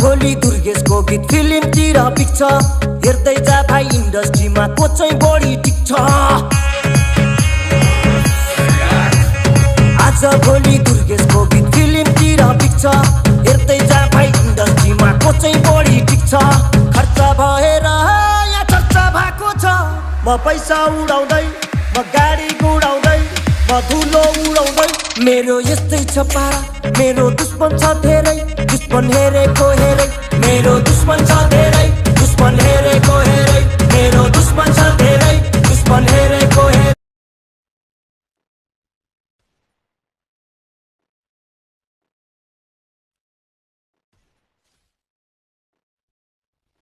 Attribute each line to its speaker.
Speaker 1: भोलि दुर्गेशको गीत फिल्मतिर पिक्छ हेर्दै जा भाइ इन्डस्ट्रीमा को चाहिँ बढी टिक्छ आज भोलि दुर्गेशको गीत फिल्मतिर पिक्छ हेर्दै जा भाइ इन्डस्ट्रीमा को चाहिँ बढी टिक्छ खर्च भएर यहाँ चर्चा भएको छ म पैसा उडाउँदै म गाडी गुडाउँदै म धुलो उडाउँदै मेरो यस्तै छ पारा मेरो दुश्मन छ धेरै दुश्मन हेरेको हेरै मेरो दुश्मन छ धेरै दुश्मन हेरेको हेरै मेरो दुश्मन छ धेरै दुश्मन हेरेको हेरै